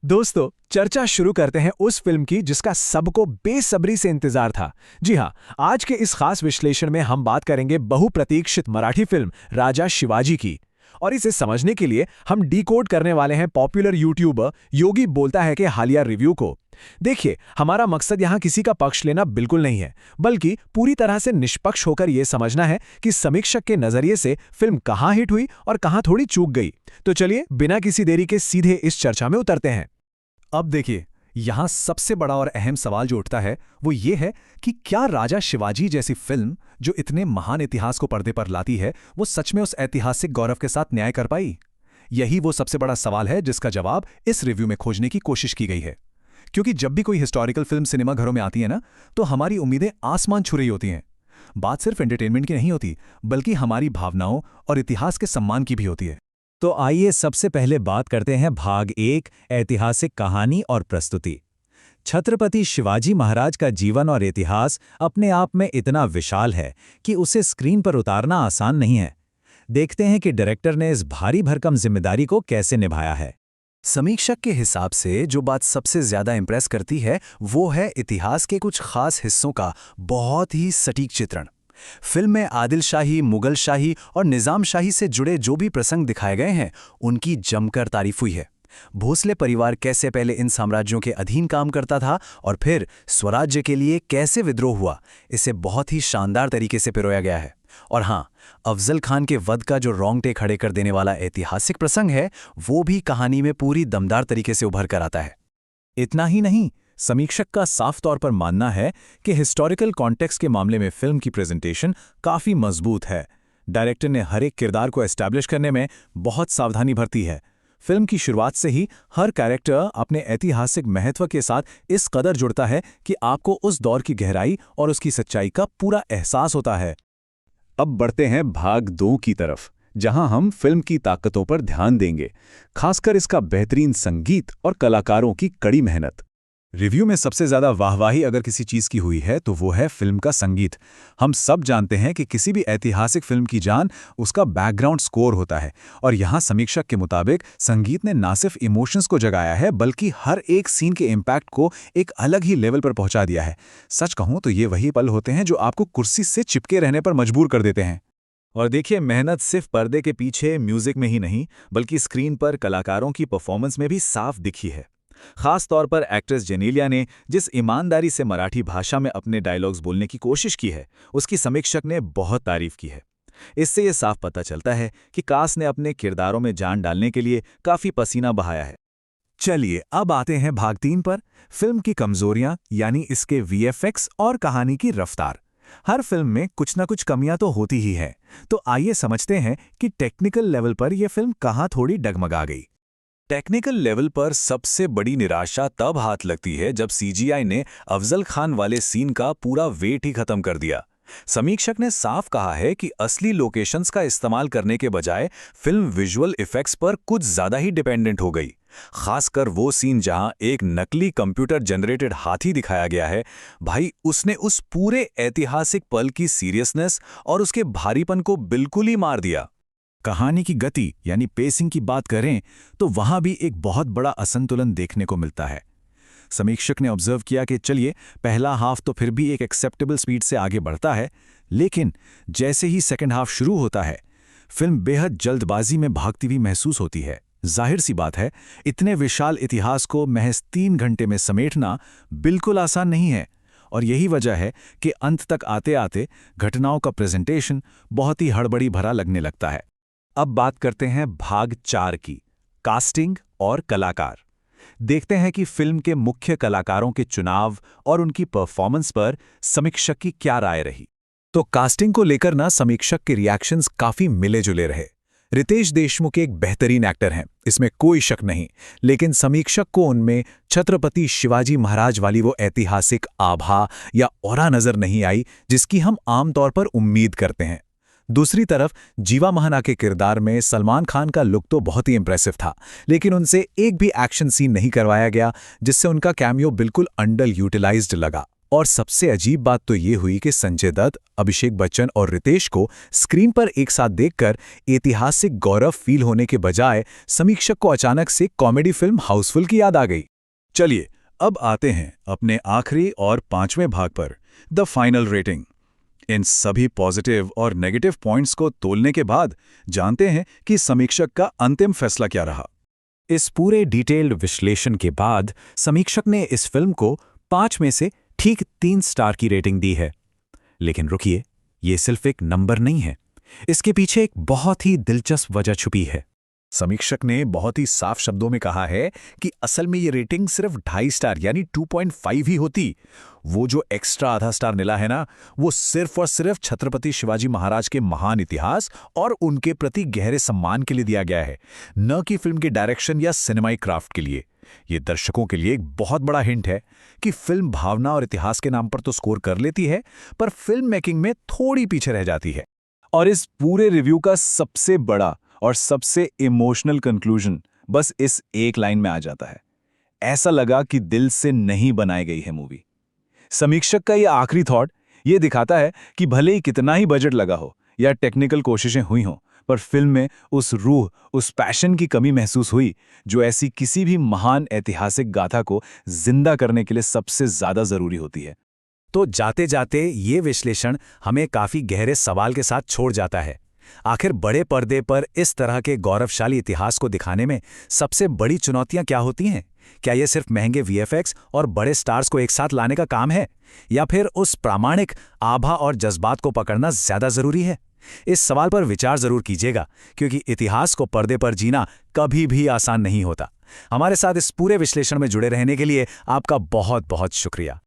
दोस्तों, चर्चा शुरू करते हैं उस फिल्म की जिसका सबको बेसब्री से इंतजार था। जी हाँ, आज के इस खास विश्लेषण में हम बात करेंगे बहुप्रतीक्षित मराठी फिल्म राजा शिवाजी की। और इसे समझने के लिए हम डिकोड करने वाले हैं पॉपुलर यूट्यूबर योगी बोलता है के हालिया रिव्यू को। देखिए, हमारा मकसद यहाँ किसी का पक्ष लेना बिल्कुल नहीं है, बल्कि पूरी तरह से निष्पक्ष होकर यह समझना है कि समीक्षक के नजरिए से फिल्म कहाँ हिट हुई और कहाँ थोड़ी चूक गई। तो चलिए, बिना किसी देरी के सीधे इस चर्चा में उतरते हैं। अब देखिए, यहां सबसे बड़ा और अहम सवाल जो उठता है वो ये है कि क्या राजा शिवाजी जैसी फिल्म जो इतने महान इतिहास को पर्दे पर लाती है वो सच में उस ऐतिहासिक गौरव के साथ न्याय कर पाई। यही वो सबसे बड़ा सवाल है जिसका जवाब इस रिव्यू में खोजने की कोशिश की गई है। क्योंकि जब भी कोई हिस्टोरिकल फिल्म सिनेमाघरों में आती है ना, तो हमारी उम्मीदें आसमान छू रही होती हैं। बात सिर्फ एंटरटेनमेंट की नहीं होती, बल्कि हमारी भावनाओं और इतिहास के सम्मान की भी होती है। तो आइए सबसे पहले बात करते हैं भाग 1, ऐतिहासिक कहानी और प्रस्तुति। छत्रपति शिवाजी महाराज का जीवन और इतिहास अपने आप में इतना विशाल है कि उसे स्क्रीन पर उतारना आसान नहीं है। देखते हैं कि डायरेक्टर ने इस भारी भरकम जिम्मेदारी को कैसे निभाया है। समीक्षक के हिसाब से जो बात सबसे ज्यादा इंप्रेस करती है वो है इतिहास के कुछ खास हिस्सों का बहुत ही सटीक चित्रण। फिल्म में आदिल शाही, मुगल शाही और निजाम शाही से जुड़े जो भी प्रसंग दिखाए गए हैं उनकी जमकर तारीफ हुई है। भोसले परिवार कैसे पहले इन साम्राज्यों के अधीन काम करता था और फिर स्वराज्य के लिए कैसे विद्रोह हुआ, इसे बहुत ही शानदार तरीके से पिरोया गया है। और हाँ, अफजल खान के वध का जो रोंगटे खड़े कर देने वाला ऐतिहासिक प्रसंग है वो भी कहानी में पूरी दमदार तरीके से उभर कर आता है। इतना ही नहीं, समीक्षक का साफ तौर पर मानना है कि हिस्टोरिकल कॉन्टेक्स्ट के मामले में फिल्म की प्रेजेंटेशन काफी मजबूत है। डायरेक्टर ने हर एक किरदार को एस्टैब्लिश करने में बहुत सावधानी बरती है। फिल्म की शुरुआत से ही हर कैरेक्टर अपने ऐतिहासिक महत्व के साथ इस कदर जुड़ता है कि आपको उस दौर की गहराई और उसकी सच्चाई का पूरा एहसास होता है। अब बढ़ते हैं भाग 2 की तरफ, जहां हम फिल्म की ताकतों पर ध्यान देंगे, खासकर इसका बेहतरीन संगीत और कलाकारों की कड़ी मेहनत। रिव्यू में सबसे ज्यादा वाहवाही अगर किसी चीज की हुई है तो वो है फिल्म का संगीत। हम सब जानते हैं कि किसी भी ऐतिहासिक फिल्म की जान उसका बैकग्राउंड स्कोर होता है, और यहाँ समीक्षक के मुताबिक संगीत ने ना सिर्फ इमोशंस को जगाया है बल्कि हर एक सीन के इम्पैक्ट को एक अलग ही लेवल पर पहुंचा दिया है। सच कहूं तो ये वही पल होते हैं जो आपको कुर्सी से चिपके रहने पर मजबूर कर देते हैं। और देखिए, मेहनत सिर्फ पर्दे के पीछे म्यूजिक में ही नहीं बल्कि स्क्रीन पर कलाकारों की परफॉर्मेंस में भी साफ दिखी है। खास तौर पर एक्ट्रेस जेनेलिया ने जिस ईमानदारी से मराठी भाषा में अपने डायलॉग्स बोलने की कोशिश की है, उसकी समीक्षक ने बहुत तारीफ की है। इससे यह साफ पता चलता है कि कास्ट ने अपने किरदारों में जान डालने के लिए काफी पसीना बहाया है। चलिए, अब आते हैं भाग 3 पर, फिल्म की कमजोरियां यानी इसके वीएफएक्स और कहानी की रफ्तार। हर फिल्म में कुछ ना कुछ कमियां तो होती ही हैं, तो आइए समझते हैं कि टेक्निकल लेवल पर यह फिल्म कहां थोड़ी डगमगा गई। टेक्निकल लेवल पर सबसे बड़ी निराशा तब हाथ लगती है जब सीजीआई ने अफजल खान वाले सीन का पूरा वेट ही खत्म कर दिया। समीक्षक ने साफ कहा है कि असली लोकेशंस का इस्तेमाल करने के बजाय फिल्म विजुअल इफेक्ट्स पर कुछ ज्यादा ही डिपेंडेंट हो गई। खासकर वो सीन जहां एक नकली कंप्यूटर जनरेटेड हाथी दिखाया गया है, भाई उसने उस पूरे ऐतिहासिक पल की सीरियसनेस और उसके भारीपन को बिल्कुल ही मार दिया। कहानी की गति यानी पेसिंग की बात करें तो वहां भी एक बहुत बड़ा असंतुलन देखने को मिलता है। समीक्षक ने ऑब्जर्व किया कि चलिए, पहला हाफ तो फिर भी एक एक्सेप्टेबल स्पीड से आगे बढ़ता है, लेकिन जैसे ही सेकंड हाफ शुरू होता है फिल्म बेहद जल्दबाजी में भागती हुई महसूस होती है। जाहिर सी बात है, इतने विशाल इतिहास को महज 3 घंटे में समेटना बिल्कुल आसान नहीं है, और यही वजह है कि अंत तक आते आते घटनाओं का प्रेजेंटेशन बहुत ही हड़बड़ी भरा लगने लगता है। अब बात करते हैं भाग 4 की, कास्टिंग और कलाकार। देखते हैं कि फिल्म के मुख्य कलाकारों के चुनाव और उनकी परफॉर्मेंस पर समीक्षक की क्या राय रही। तो कास्टिंग को लेकर ना समीक्षक के रिएक्शंस काफी मिले जुले रहे। रितेश देशमुख एक बेहतरीन एक्टर हैं, इसमें कोई शक नहीं, लेकिन समीक्षक को उनमें छत्रपति शिवाजी महाराज वाली वो ऐतिहासिक आभा या ऑरा नजर नहीं आई जिसकी हम आमतौर पर उम्मीद करते हैं। दूसरी तरफ जीवा महाना के किरदार में सलमान खान का लुक तो बहुत ही इंप्रेसिव था, लेकिन उनसे एक भी एक्शन सीन नहीं करवाया गया जिससे उनका कैमियो बिल्कुल अंडर यूटिलाइज्ड लगा। और सबसे अजीब बात तो ये हुई कि संजय दत्त, अभिषेक बच्चन और रितेश को स्क्रीन पर एक साथ देखकर ऐतिहासिक गौरव फील होने के बजाय समीक्षक को अचानक से कॉमेडी फिल्म हाउसफुल की याद आ गई। चलिए अब आते हैं अपने आखिरी और 5वें भाग पर, द फाइनल रेटिंग। इन सभी पॉजिटिव और नेगेटिव पॉइंट्स को तोलने के बाद जानते हैं कि समीक्षक का अंतिम फैसला क्या रहा। इस पूरे डिटेल्ड विश्लेषण के बाद समीक्षक ने इस फिल्म को 5 में से ठीक 3 स्टार की रेटिंग दी है। लेकिन रुकिए, ये सिर्फ एक नंबर नहीं है, इसके पीछे एक बहुत ही दिलचस्प वजह छुपी है। समीक्षक ने बहुत ही साफ शब्दों में कहा है कि असल में ये रेटिंग सिर्फ 2.5 स्टार यानी 2.5 ही होती। वो जो एक्स्ट्रा आधा स्टार मिला है ना, वो सिर्फ और सिर्फ छत्रपति शिवाजी महाराज के महान इतिहास और उनके प्रति गहरे सम्मान के लिए दिया गया है, न कि फिल्म के डायरेक्शन या सिनेमाई क्राफ्ट के लिए। ये दर्शकों के लिए एक बहुत बड़ा हिंट है कि फिल्म भावना और इतिहास के नाम पर तो स्कोर कर लेती है, पर फिल्म मेकिंग में थोड़ी पीछे रह जाती है। और इस पूरे रिव्यू का सबसे बड़ा और सबसे इमोशनल कंक्लूजन बस इस एक लाइन में आ जाता है। ऐसा लगा कि दिल से नहीं बनाई गई है मूवी। समीक्षक का यह आखिरी थॉट ये दिखाता है कि भले ही कितना ही बजट लगा हो या टेक्निकल कोशिशें हुई हों, पर फिल्म में उस रूह, उस पैशन की कमी महसूस हुई जो ऐसी किसी भी महान ऐतिहासिक गाथा को जिंदा करने के लिए सबसे ज्यादा जरूरी होती है। तो जाते जाते ये विश्लेषण हमें काफी गहरे सवाल के साथ छोड़ जाता है। आखिर बड़े पर्दे पर इस तरह के गौरवशाली इतिहास को दिखाने में सबसे बड़ी चुनौतियां क्या होती हैं? क्या ये सिर्फ महंगे वीएफएक्स और बड़े स्टार्स को एक साथ लाने का काम है, या फिर उस प्रामाणिक आभा और जज्बात को पकड़ना ज्यादा जरूरी है? इस सवाल पर विचार जरूर कीजिएगा, क्योंकि इतिहास को पर्दे पर जीना कभी भी आसान नहीं होता। हमारे साथ इस पूरे विश्लेषण में जुड़े रहने के लिए आपका बहुत बहुत शुक्रिया।